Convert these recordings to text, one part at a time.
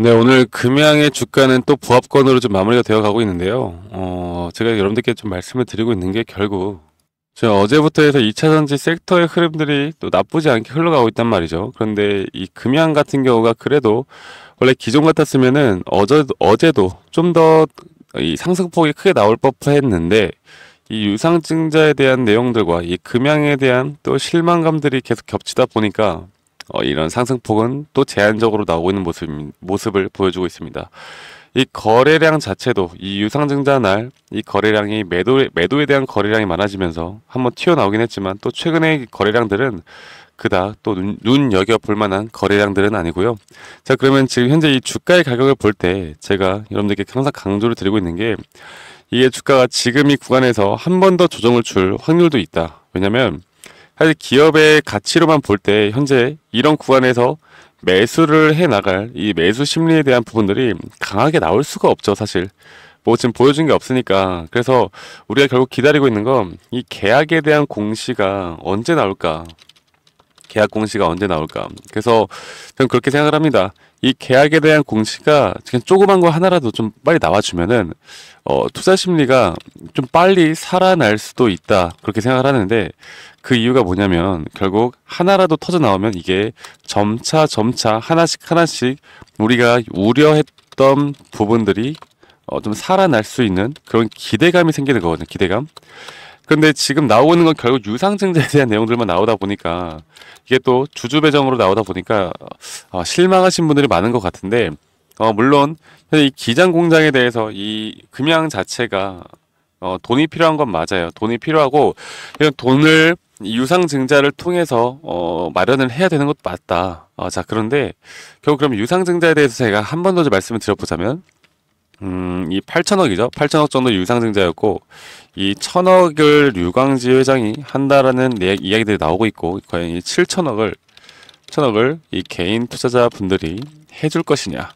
네, 오늘 금양의 주가는 또 보합권으로 좀 마무리가 되어 가고 있는데요. 제가 여러분들께 좀 말씀을 드리고 있는 게 결국 제가 어제부터 해서 2차 전지 섹터의 흐름들이 또 나쁘지 않게 흘러가고 있단 말이죠. 그런데 이 금양 같은 경우가 그래도 원래 기존 같았으면은 어제도 좀 더 이 상승폭이 크게 나올 법했는데 이 유상증자에 대한 내용들과 이 금양에 대한 또 실망감들이 계속 겹치다 보니까 이런 상승폭은 또 제한적으로 나오고 있는 모습을 보여주고 있습니다. 이 거래량 자체도 이 유상증자 날 이 거래량이 매도에 대한 거래량이 많아지면서 한번 튀어나오긴 했지만 또 최근의 거래량들은 그닥 또 눈여겨 볼 만한 거래량들은 아니고요. 자, 그러면 지금 현재 이 주가의 가격을 볼 때 제가 여러분들께 항상 강조를 드리고 있는 게 이게 주가가 지금 이 구간에서 한 번 더 조정을 줄 확률도 있다. 왜냐면 사실 기업의 가치로만 볼 때 현재 이런 구간에서 매수를 해 나갈 이 매수 심리에 대한 부분들이 강하게 나올 수가 없죠, 사실. 뭐 지금 보여준 게 없으니까. 그래서 우리가 결국 기다리고 있는 건 이 계약에 대한 공시가 언제 나올까? 계약 공시가 언제 나올까? 그래서 저는 그렇게 생각을 합니다. 이 계약에 대한 공시가 그냥 조그만 거 하나라도 좀 빨리 나와주면은 투자 심리가 좀 빨리 살아날 수도 있다. 그렇게 생각을 하는데 그 이유가 뭐냐면 결국 하나라도 터져 나오면 이게 점차 하나씩 우리가 우려했던 부분들이 좀 살아날 수 있는 그런 기대감이 생기는 거거든요. 기대감. 근데 지금 나오고 있는 건 결국 유상증자에 대한 내용들만 나오다 보니까 이게 또 주주 배정으로 나오다 보니까 실망하신 분들이 많은 것 같은데 물론 이 기장 공장에 대해서 이 금양 자체가 돈이 필요한 건 맞아요. 돈이 필요하고 이런 돈을 이 유상증자를 통해서 마련을 해야 되는 것도 맞다. 자, 그런데 결국 그럼 유상증자에 대해서 제가 한 번 더 말씀을 드려보자면 이 8천억이죠. 8천억 정도 유상증자였고 이 천억을 류광지 회장이 한다라는 이야기들이 나오고 있고 과연 이 7천억을 이 개인 투자자 분들이 해줄 것이냐.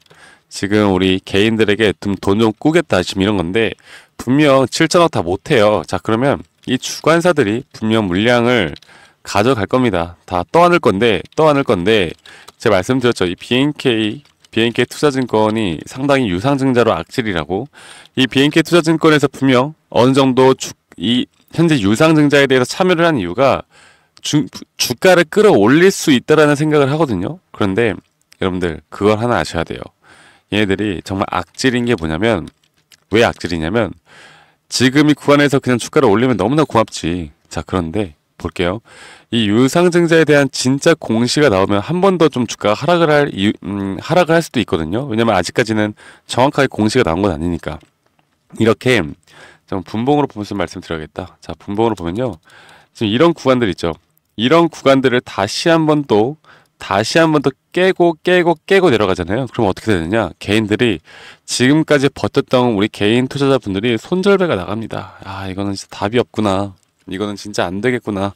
지금 우리 개인들에게 돈 좀 꾸겠다 지금 이런 건데 분명 7천억 다 못해요. 자, 그러면 이 주관사들이 분명 물량을 가져갈 겁니다. 다 떠안을 건데 제가 말씀드렸죠. 이 BNK 투자증권이 상당히 유상증자로 악질이라고. 이 BNK 투자증권에서 분명 어느 정도 이 현재 유상증자에 대해서 참여를 한 이유가 주가를 끌어올릴 수 있다라는 생각을 하거든요. 그런데 여러분들 그걸 하나 아셔야 돼요. 얘네들이 정말 악질인 게 뭐냐면 왜 악질이냐면 지금 이 구간에서 그냥 주가를 올리면 너무나 고맙지. 자, 그런데 볼게요. 이 유상증자에 대한 진짜 공시가 나오면 한 번 더 좀 주가가 하락을 할 수도 있거든요. 왜냐면 아직까지는 정확하게 공시가 나온 건 아니니까. 이렇게 좀 분봉으로 보면서 말씀드려야겠다. 자, 분봉으로 보면요. 지금 이런 구간들 있죠. 이런 구간들을 다시 한 번 더 깨고 내려가잖아요. 그럼 어떻게 되느냐? 개인들이 지금까지 버텼던 우리 개인 투자자분들이 손절배가 나갑니다. 아, 이거는 진짜 답이 없구나. 이거는 진짜 안 되겠구나.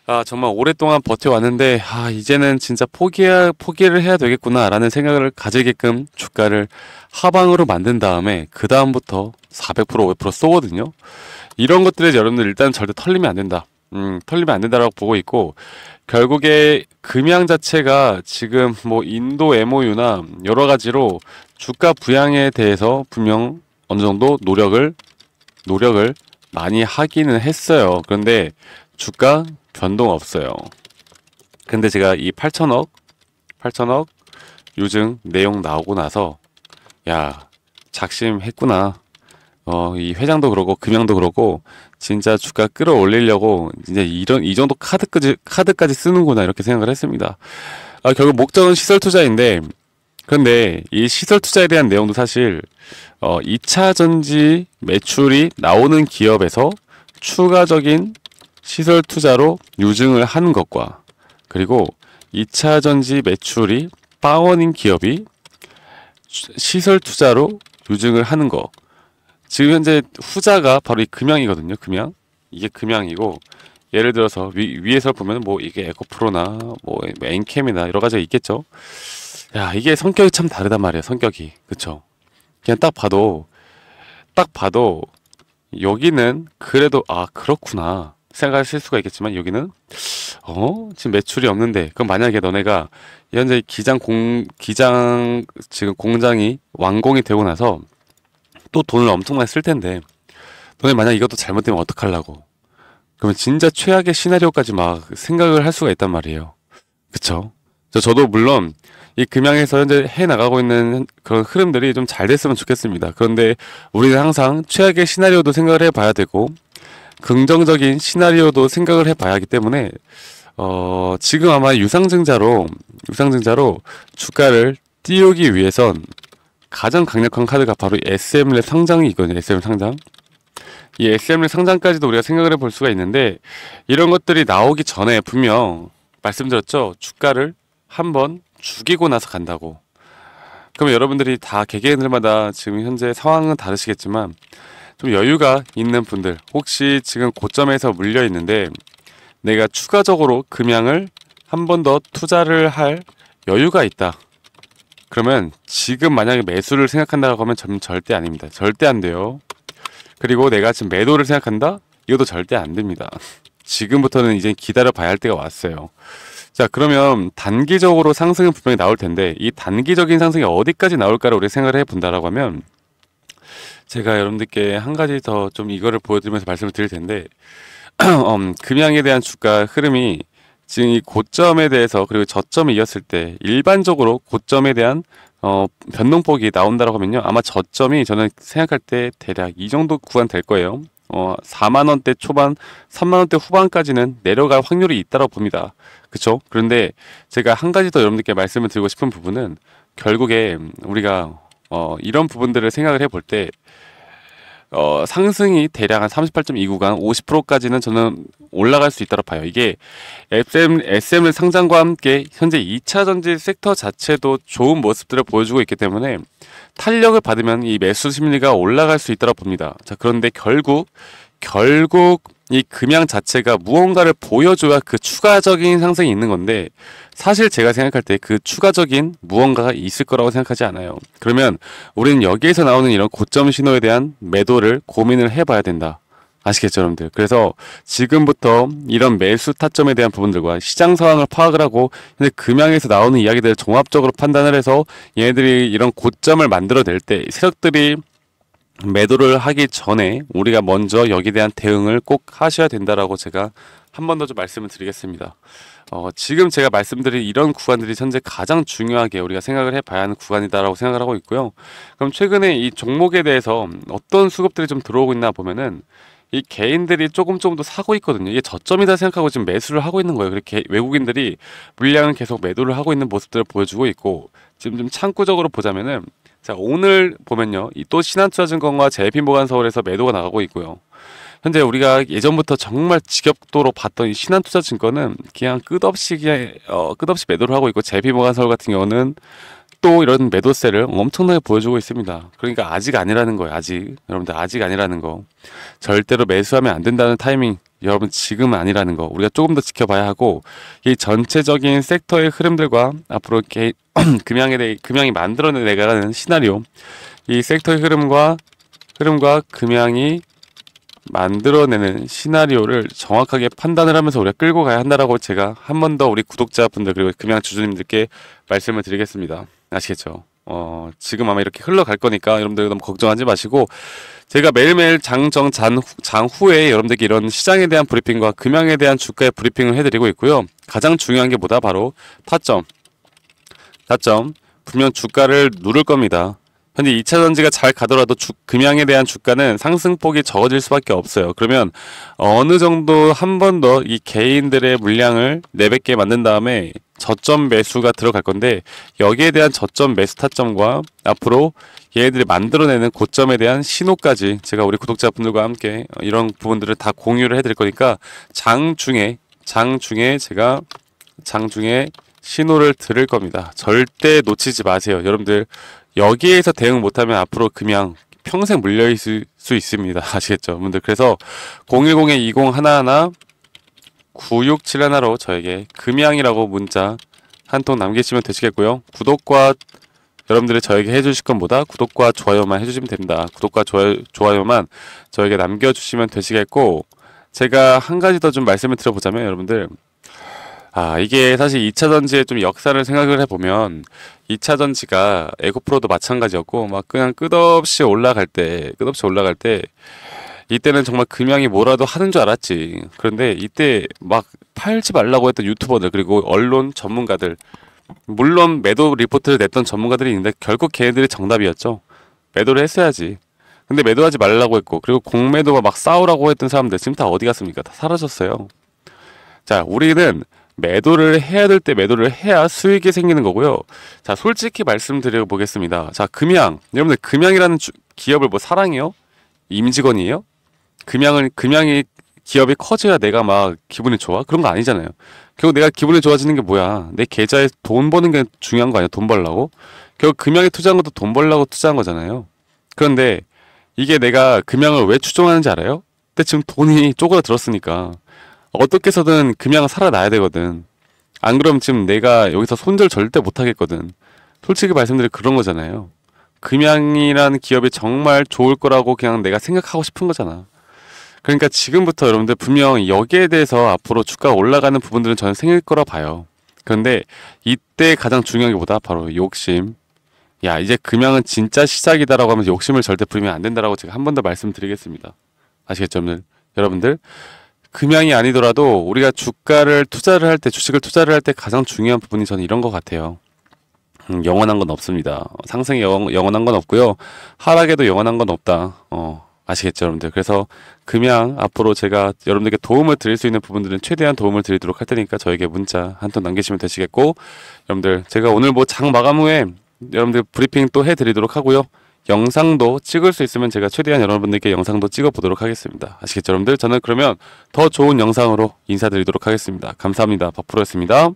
아, 정말 오랫동안 버텨왔는데, 이제는 진짜 포기를 해야 되겠구나라는 생각을 가지게끔 주가를 하방으로 만든 다음에, 그다음부터 400%, 500% 쏘거든요. 이런 것들에 여러분들 일단 절대 털리면 안 된다. 털리면 안 된다라고 보고 있고, 결국에 금양 자체가 지금 뭐 인도 MOU나 여러 가지로 주가 부양에 대해서 분명 어느 정도 노력을 많이 하기는 했어요. 그런데 주가 변동 없어요. 근데 제가 이 8천억 요즘 내용 나오고 나서 야, 작심했구나. 이 회장도 그러고 금양도 그러고 진짜 주가 끌어올리려고 이제 이 정도 카드까지 쓰는구나 이렇게 생각을 했습니다. 결국 목적은 시설 투자인데 그런데 이 시설 투자에 대한 내용도 사실 2차 전지 매출이 나오는 기업에서 추가적인 시설 투자로 유증을 하는 것과 그리고 2차 전지 매출이 빵원인 기업이 시설 투자로 유증을 하는 거. 지금 현재 후자가 바로 이 금양이거든요. 금양. 이게 금양이고 예를 들어서 위에서 보면 뭐 이게 에코프로나 뭐 엔캠이나 여러 가지가 있겠죠. 야, 이게 성격이 참 다르단 말이에요. 성격이. 그쵸? 그냥 딱 봐도 여기는 그래도 그렇구나. 생각하실 수가 있겠지만 여기는 지금 매출이 없는데 그럼 만약에 너네가 현재 기장 지금 공장이 완공이 되고 나서 또 돈을 엄청 많이 쓸 텐데 너네 만약 이것도 잘못되면 어떡하려고. 그러면 진짜 최악의 시나리오까지 막 생각을 할 수가 있단 말이에요. 그쵸? 저도 물론 이 금양에서 현재 해 나가고 있는 그런 흐름들이 좀 잘 됐으면 좋겠습니다. 그런데 우리는 항상 최악의 시나리오도 생각을 해봐야 되고 긍정적인 시나리오도 생각을 해봐야 하기 때문에 지금 아마 유상증자로 주가를 띄우기 위해선 가장 강력한 카드가 바로 SML의 상장이 있거든요. SM 상장. 이 SML 상장까지도 우리가 생각을 해볼 수가 있는데 이런 것들이 나오기 전에 분명 말씀드렸죠. 주가를 한번 죽이고 나서 간다고. 그러면 여러분들이 다 개개인들마다 지금 현재 상황은 다르시겠지만 좀 여유가 있는 분들, 혹시 지금 고점에서 물려 있는데 내가 추가적으로 금양을 한 번 더 투자를 할 여유가 있다. 그러면 지금 만약에 매수를 생각한다고 하면 절대 아닙니다. 절대 안 돼요. 그리고 내가 지금 매도를 생각한다? 이것도 절대 안 됩니다. 지금부터는 이제 기다려 봐야 할 때가 왔어요. 자, 그러면 단기적으로 상승은 분명히 나올 텐데 이 단기적인 상승이 어디까지 나올까를 우리 생각을 해본다라고 하면 제가 여러분들께 한 가지 더 좀 이거를 보여드리면서 말씀을 드릴 텐데 금양에 대한 주가 흐름이 지금 이 고점에 대해서 그리고 저점이 이었을 때 일반적으로 고점에 대한 변동폭이 나온다고 하면요. 아마 저점이 저는 생각할 때 대략 이 정도 구간 될 거예요. 4만원대 초반, 3만원대 후반까지는 내려갈 확률이 있다고 봅니다. 그쵸? 그런데 제가 한 가지 더 여러분들께 말씀을 드리고 싶은 부분은 결국에 우리가 이런 부분들을 생각을 해볼 때 상승이 대략 한 38.2 구간 50%까지는 저는 올라갈 수 있다고 봐요. 이게 SML 상장과 함께 현재 2차 전지 섹터 자체도 좋은 모습들을 보여주고 있기 때문에 탄력을 받으면 이 매수 심리가 올라갈 수 있다고 봅니다. 자, 그런데 결국 이 금양 자체가 무언가를 보여줘야 그 추가적인 상승이 있는 건데 사실 제가 생각할 때 그 추가적인 무언가가 있을 거라고 생각하지 않아요. 그러면 우리는 여기에서 나오는 이런 고점 신호에 대한 매도를 고민을 해봐야 된다. 아시겠죠, 여러분들? 그래서 지금부터 이런 매수 타점에 대한 부분들과 시장 상황을 파악을 하고 근데 금양에서 나오는 이야기들을 종합적으로 판단을 해서 얘네들이 이런 고점을 만들어낼 때 세력들이 매도를 하기 전에 우리가 먼저 여기에 대한 대응을 꼭 하셔야 된다라고 제가 한 번 더 좀 말씀을 드리겠습니다. 지금 제가 말씀드린 이런 구간들이 현재 가장 중요하게 우리가 생각을 해봐야 하는 구간이다라고 생각을 하고 있고요. 그럼 최근에 이 종목에 대해서 어떤 수급들이 좀 들어오고 있나 보면은 이 개인들이 조금 더 사고 있거든요. 이게 저점이다 생각하고 지금 매수를 하고 있는 거예요. 그렇게 외국인들이 물량을 계속 매도를 하고 있는 모습들을 보여주고 있고 지금 좀 참고적으로 보자면은 자, 오늘 보면요. 이 또 신한투자증권과 JP모간서울에서 매도가 나가고 있고요. 현재 우리가 예전부터 정말 지겹도록 봤던 이 신한투자증권은 그냥 끝없이 매도를 하고 있고 JP모간서울 같은 경우는 또 이런 매도세를 엄청나게 보여주고 있습니다. 그러니까 아직 아니라는 거예요. 여러분들 아직 아니라는 거. 절대로 매수하면 안 된다는 타이밍 여러분 지금은 아니라는 거 우리가 조금 더 지켜봐야 하고 이 전체적인 섹터의 흐름들과 앞으로 금양이 만들어내가는 시나리오 이 섹터의 흐름과 금양이 만들어내는 시나리오를 정확하게 판단을 하면서 우리가 끌고 가야 한다라고 제가 한 번 더 우리 구독자분들 그리고 금양 주주님들께 말씀을 드리겠습니다. 아시겠죠? 지금 아마 이렇게 흘러갈 거니까 여러분들 너무 걱정하지 마시고 제가 매일매일 장후에 여러분들께 이런 시장에 대한 브리핑과 금양에 대한 주가의 브리핑을 해드리고 있고요. 가장 중요한 게 뭐다? 바로 타점. 분명 주가를 누를 겁니다. 현재 2차 전지가 잘 가더라도 금양에 대한 주가는 상승폭이 적어질 수밖에 없어요. 그러면 어느 정도 한 번 더 이 개인들의 물량을 내뱉게 만든 다음에 저점 매수가 들어갈 건데 여기에 대한 저점 매수 타점과 앞으로 얘네들이 만들어내는 고점에 대한 신호까지 제가 우리 구독자분들과 함께 이런 부분들을 다 공유를 해드릴 거니까 장중에 제가 신호를 들을 겁니다. 절대 놓치지 마세요. 여러분들 여기에서 대응 못하면 앞으로 금양 평생 물려있을 수 있습니다. 아시겠죠? 여러분들 그래서 010-2011-9671로 저에게 금양이라고 문자 한 통 남기시면 되시겠고요. 구독과 여러분들이 저에게 해주실 것보다 구독과 좋아요만 해주시면 됩니다. 구독과 좋아요만 저에게 남겨주시면 되시겠고 제가 한 가지 더 좀 말씀을 드려보자면 여러분들, 이게 사실 2차전지의 좀 역사를 생각을 해보면 2차전지가 에코프로도 마찬가지였고 막 그냥 끝없이 올라갈 때 이때는 정말 금양이 뭐라도 하는 줄 알았지. 그런데 이때 막 팔지 말라고 했던 유튜버들 그리고 언론 전문가들, 물론 매도 리포트를 냈던 전문가들이 있는데 결국 걔네들이 정답이었죠. 매도를 했어야지. 근데 매도하지 말라고 했고, 그리고 공매도가 막 싸우라고 했던 사람들 지금 다 어디 갔습니까? 다 사라졌어요. 자, 우리는 매도를 해야 될 때 매도를 해야 수익이 생기는 거고요. 자, 솔직히 말씀드려 보겠습니다. 자, 금양. 여러분들 금양이라는 기업을 뭐 사랑해요? 임직원이에요? 금양이 기업이 커져야 내가 막 기분이 좋아? 그런 거 아니잖아요. 결국 내가 기분이 좋아지는 게 뭐야? 내 계좌에 돈 버는 게 중요한 거 아니야? 돈 벌라고? 결국 금양에 투자한 것도 돈 벌라고 투자한 거잖아요. 그런데 이게 내가 금양을 왜 추종하는지 알아요? 근데 지금 돈이 쪼그라들었으니까 어떻게 해서든 금양을 살아나야 되거든. 안 그러면 지금 내가 여기서 손절 절대 못 하겠거든. 솔직히 말씀드려 그런 거잖아요. 금양이라는 기업이 정말 좋을 거라고 그냥 내가 생각하고 싶은 거잖아. 그러니까 지금부터 여러분들 분명 여기에 대해서 앞으로 주가가 올라가는 부분들은 저는 생길 거라 봐요. 그런데 이때 가장 중요한 게 뭐다? 바로 욕심. 야, 이제 금양은 진짜 시작이다라고 하면서 욕심을 절대 부리면 안 된다라고 제가 한 번 더 말씀드리겠습니다. 아시겠죠, 여러분들? 금양이 아니더라도 우리가 주가를 투자를 할 때, 주식을 투자를 할 때 가장 중요한 부분이 저는 이런 것 같아요. 영원한 건 없습니다. 상승이 영원한 건 없고요. 하락에도 영원한 건 없다. 아시겠죠, 여러분들? 그래서 금양 앞으로 제가 여러분들께 도움을 드릴 수 있는 부분들은 최대한 도움을 드리도록 할 테니까 저에게 문자 한 통 남기시면 되시겠고, 여러분들 제가 오늘 뭐 장 마감 후에 여러분들 브리핑 또 해드리도록 하고요. 영상도 찍을 수 있으면 제가 최대한 여러분들께 영상도 찍어 보도록 하겠습니다. 아시겠죠, 여러분들? 저는 그러면 더 좋은 영상으로 인사드리도록 하겠습니다. 감사합니다. 박프로였습니다.